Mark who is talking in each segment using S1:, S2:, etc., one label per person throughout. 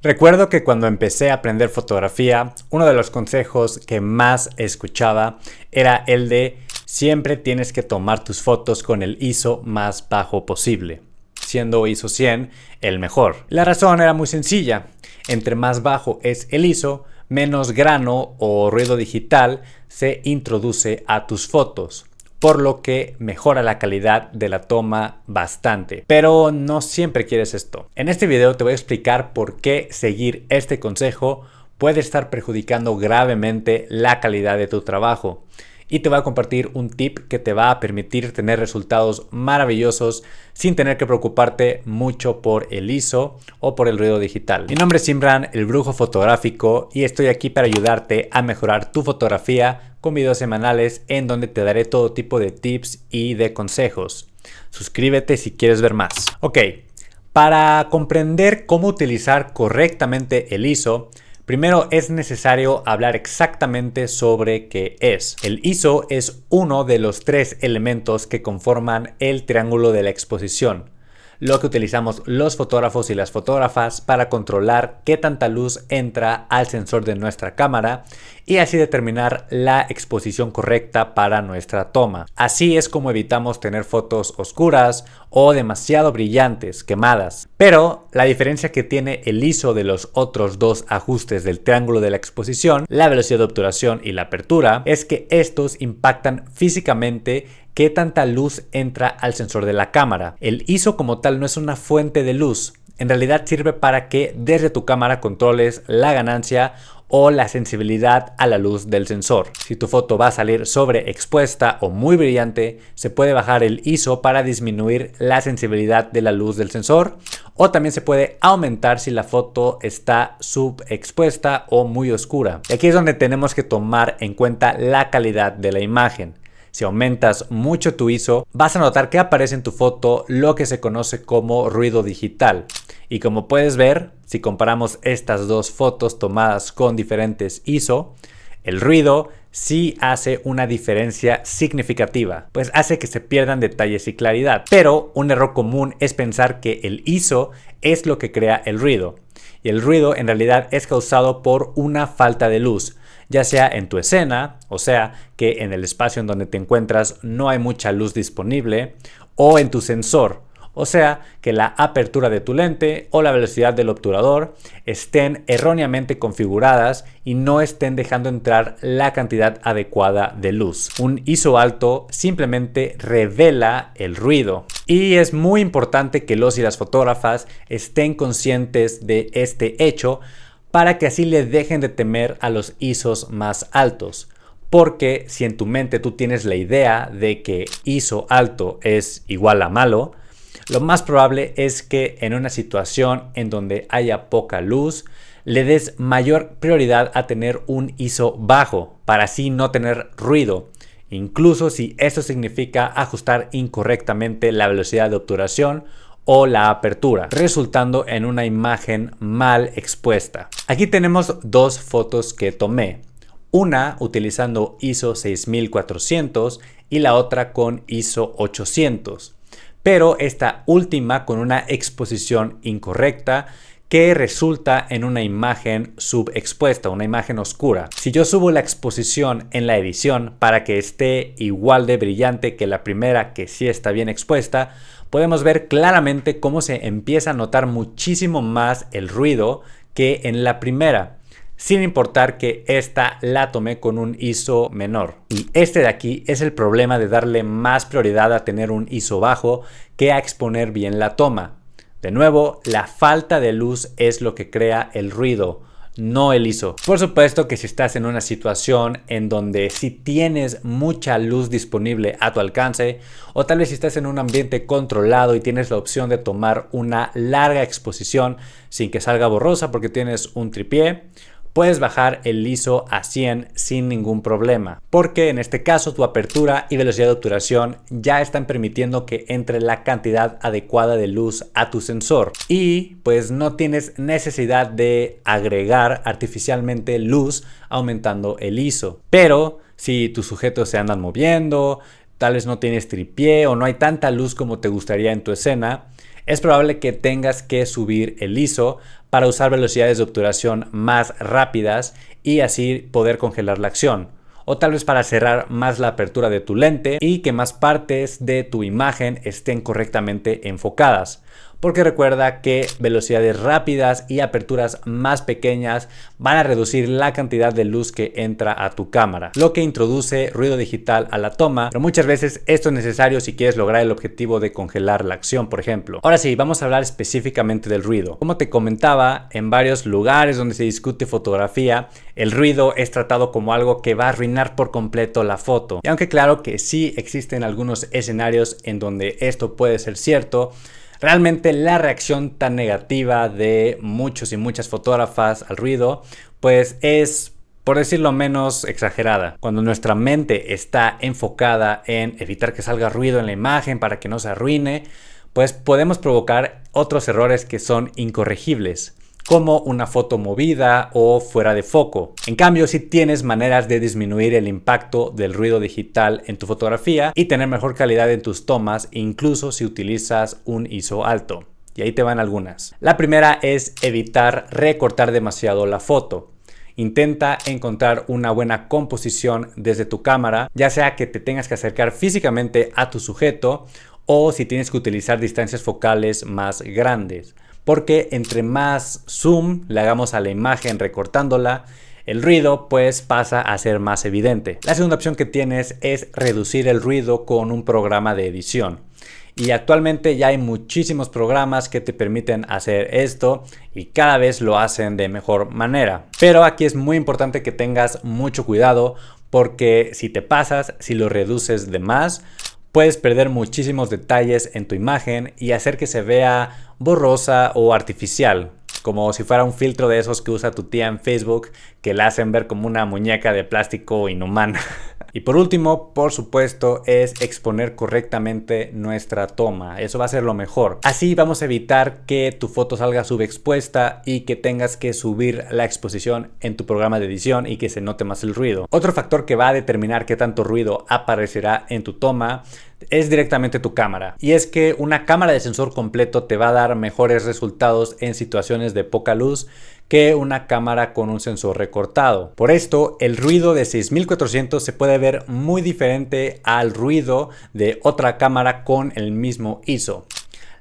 S1: Recuerdo que cuando empecé a aprender fotografía, uno de los consejos que más escuchaba era el de siempre tienes que tomar tus fotos con el ISO más bajo posible, siendo ISO 100 el mejor. La razón era muy sencilla: entre más bajo es el ISO, menos grano o ruido digital se introduce a tus fotos, por lo que mejora la calidad de la toma bastante. Pero no siempre quieres esto. En este video te voy a explicar por qué seguir este consejo puede estar perjudicando gravemente la calidad de tu trabajo. Y te voy a compartir un tip que te va a permitir tener resultados maravillosos sin tener que preocuparte mucho por el ISO o por el ruido digital. Mi nombre es Imran, el brujo fotográfico, y estoy aquí para ayudarte a mejorar tu fotografía con videos semanales en donde te daré todo tipo de tips y de consejos. Suscríbete si quieres ver más. Ok, para comprender cómo utilizar correctamente el ISO, primero es necesario hablar exactamente sobre qué es. El ISO es uno de los tres elementos que conforman el triángulo de la exposición, lo que utilizamos los fotógrafos y las fotógrafas para controlar qué tanta luz entra al sensor de nuestra cámara y así determinar la exposición correcta para nuestra toma. Así es como evitamos tener fotos oscuras o demasiado brillantes, quemadas. Pero la diferencia que tiene el ISO de los otros dos ajustes del triángulo de la exposición, la velocidad de obturación y la apertura, es que estos impactan físicamente qué tanta luz entra al sensor de la cámara. El ISO como tal no es una fuente de luz. En realidad sirve para que desde tu cámara controles la ganancia o la sensibilidad a la luz del sensor. Si tu foto va a salir sobreexpuesta o muy brillante, se puede bajar el ISO para disminuir la sensibilidad de la luz del sensor, o también se puede aumentar si la foto está subexpuesta o muy oscura. Y aquí es donde tenemos que tomar en cuenta la calidad de la imagen. Si aumentas mucho tu ISO, vas a notar que aparece en tu foto lo que se conoce como ruido digital. Y como puedes ver, si comparamos estas dos fotos tomadas con diferentes ISO, el ruido sí hace una diferencia significativa, pues hace que se pierdan detalles y claridad. Pero un error común es pensar que el ISO es lo que crea el ruido. Y el ruido en realidad es causado por una falta de luz, ya sea en tu escena, o sea que en el espacio en donde te encuentras no hay mucha luz disponible, o en tu sensor, o sea que la apertura de tu lente o la velocidad del obturador estén erróneamente configuradas y no estén dejando entrar la cantidad adecuada de luz. Un ISO alto simplemente revela el ruido. Y es muy importante que los y las fotógrafas estén conscientes de este hecho para que así le dejen de temer a los ISOs más altos. Porque si en tu mente tú tienes la idea de que ISO alto es igual a malo, lo más probable es que en una situación en donde haya poca luz, le des mayor prioridad a tener un ISO bajo para así no tener ruido, incluso si esto significa ajustar incorrectamente la velocidad de obturación o la apertura, resultando en una imagen mal expuesta. Aquí tenemos dos fotos que tomé, una utilizando ISO 6400 y la otra con ISO 800. Pero esta última con una exposición incorrecta que resulta en una imagen subexpuesta, una imagen oscura. Si yo subo la exposición en la edición para que esté igual de brillante que la primera, que sí está bien expuesta, podemos ver claramente cómo se empieza a notar muchísimo más el ruido que en la primera, sin importar que esta la tomé con un ISO menor. Y este de aquí es el problema de darle más prioridad a tener un ISO bajo que a exponer bien la toma. De nuevo, la falta de luz es lo que crea el ruido, no el ISO. Por supuesto que si estás en una situación en donde si tienes mucha luz disponible a tu alcance, o tal vez si estás en un ambiente controlado y tienes la opción de tomar una larga exposición sin que salga borrosa porque tienes un trípode, puedes bajar el ISO a 100 sin ningún problema, porque en este caso tu apertura y velocidad de obturación ya están permitiendo que entre la cantidad adecuada de luz a tu sensor y pues no tienes necesidad de agregar artificialmente luz aumentando el ISO. Pero si tus sujetos se andan moviendo, tal vez no tienes tripié o no hay tanta luz como te gustaría en tu escena, es probable que tengas que subir el ISO para usar velocidades de obturación más rápidas y así poder congelar la acción. O tal vez para cerrar más la apertura de tu lente y que más partes de tu imagen estén correctamente enfocadas. Porque recuerda que velocidades rápidas y aperturas más pequeñas van a reducir la cantidad de luz que entra a tu cámara, lo que introduce ruido digital a la toma, pero muchas veces esto es necesario si quieres lograr el objetivo de congelar la acción, por ejemplo. Ahora sí, vamos a hablar específicamente del ruido. Como te comentaba, en varios lugares donde se discute fotografía, el ruido es tratado como algo que va a arruinar por completo la foto. Y aunque claro que sí existen algunos escenarios en donde esto puede ser cierto, realmente la reacción tan negativa de muchos y muchas fotógrafas al ruido, pues es, por decirlo menos, exagerada. Cuando nuestra mente está enfocada en evitar que salga ruido en la imagen para que no se arruine, pues podemos provocar otros errores que son incorregibles, como una foto movida o fuera de foco. En cambio, si tienes maneras de disminuir el impacto del ruido digital en tu fotografía y tener mejor calidad en tus tomas, incluso si utilizas un ISO alto. Y ahí te van algunas. La primera es evitar recortar demasiado la foto. Intenta encontrar una buena composición desde tu cámara, ya sea que te tengas que acercar físicamente a tu sujeto o si tienes que utilizar distancias focales más grandes. Porque entre más zoom le hagamos a la imagen recortándola, el ruido pues pasa a ser más evidente. La segunda opción que tienes es reducir el ruido con un programa de edición. Y actualmente ya hay muchísimos programas que te permiten hacer esto y cada vez lo hacen de mejor manera. Pero aquí es muy importante que tengas mucho cuidado porque si te pasas, si lo reduces de más, puedes perder muchísimos detalles en tu imagen y hacer que se vea borrosa o artificial, como si fuera un filtro de esos que usa tu tía en Facebook que la hacen ver como una muñeca de plástico inhumana. Y por último, por supuesto, es exponer correctamente nuestra toma. Eso va a ser lo mejor. Así vamos a evitar que tu foto salga subexpuesta y que tengas que subir la exposición en tu programa de edición y que se note más el ruido. Otro factor que va a determinar qué tanto ruido aparecerá en tu toma es directamente tu cámara. Y es que una cámara de sensor completo te va a dar mejores resultados en situaciones de poca luz que una cámara con un sensor recortado. Por esto, el ruido de 6400 se puede ver muy diferente al ruido de otra cámara con el mismo ISO.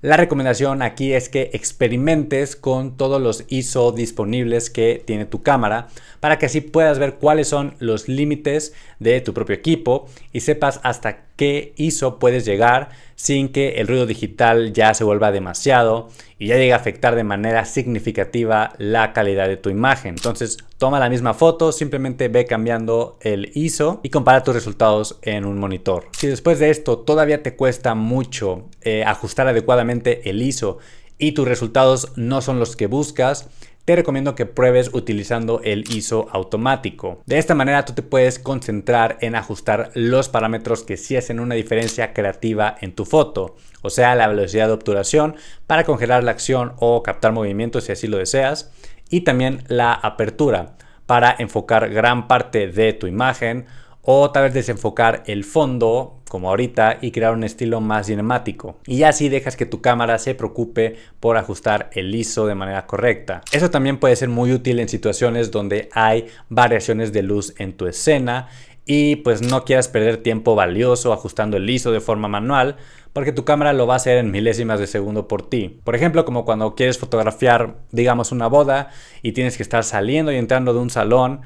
S1: La recomendación aquí es que experimentes con todos los ISO disponibles que tiene tu cámara para que así puedas ver cuáles son los límites de tu propio equipo y sepas hasta qué ISO puedes llegar sin que el ruido digital ya se vuelva demasiado y ya llegue a afectar de manera significativa la calidad de tu imagen. Entonces toma la misma foto, simplemente ve cambiando el ISO y compara tus resultados en un monitor. Si después de esto todavía te cuesta mucho ajustar adecuadamente el ISO y tus resultados no son los que buscas, te recomiendo que pruebes utilizando el ISO automático. De esta manera tú te puedes concentrar en ajustar los parámetros que sí hacen una diferencia creativa en tu foto, o sea, la velocidad de obturación para congelar la acción o captar movimientos si así lo deseas, y también la apertura para enfocar gran parte de tu imagen o tal vez desenfocar el fondo como ahorita y crear un estilo más cinemático. Y así dejas que tu cámara se preocupe por ajustar el ISO de manera correcta. Eso también puede ser muy útil en situaciones donde hay variaciones de luz en tu escena y pues no quieras perder tiempo valioso ajustando el ISO de forma manual, porque tu cámara lo va a hacer en milésimas de segundo por ti. Por ejemplo, como cuando quieres fotografiar, digamos, una boda y tienes que estar saliendo y entrando de un salón.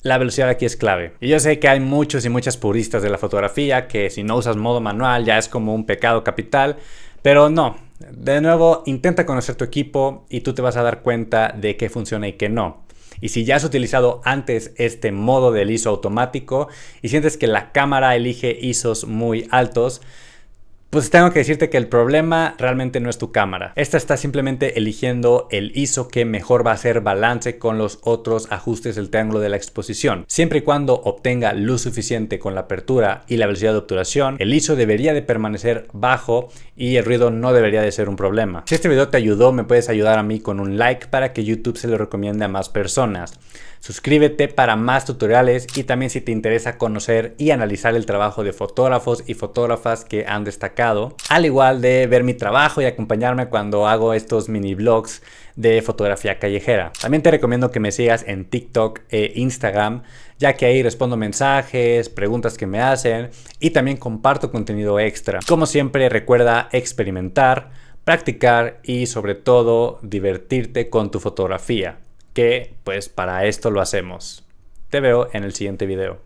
S1: La velocidad aquí es clave. Y yo sé que hay muchos y muchas puristas de la fotografía que si no usas modo manual ya es como un pecado capital, pero no. De nuevo, intenta conocer tu equipo y tú te vas a dar cuenta de qué funciona y qué no. Y si ya has utilizado antes este modo del ISO automático y sientes que la cámara elige ISOs muy altos, pues tengo que decirte que el problema realmente no es tu cámara. Esta está simplemente eligiendo el ISO que mejor va a hacer balance con los otros ajustes del triángulo de la exposición. Siempre y cuando obtenga luz suficiente con la apertura y la velocidad de obturación, el ISO debería de permanecer bajo y el ruido no debería de ser un problema. Si este video te ayudó, me puedes ayudar a mí con un like para que YouTube se lo recomiende a más personas. Suscríbete para más tutoriales y también si te interesa conocer y analizar el trabajo de fotógrafos y fotógrafas que han destacado destacado, al igual de ver mi trabajo y acompañarme cuando hago estos mini vlogs de fotografía callejera. También te recomiendo que me sigas en TikTok e Instagram, ya que ahí respondo mensajes, preguntas que me hacen y también comparto contenido extra. Como siempre, recuerda experimentar, practicar y sobre todo divertirte con tu fotografía, que pues para esto lo hacemos. Te veo en el siguiente video.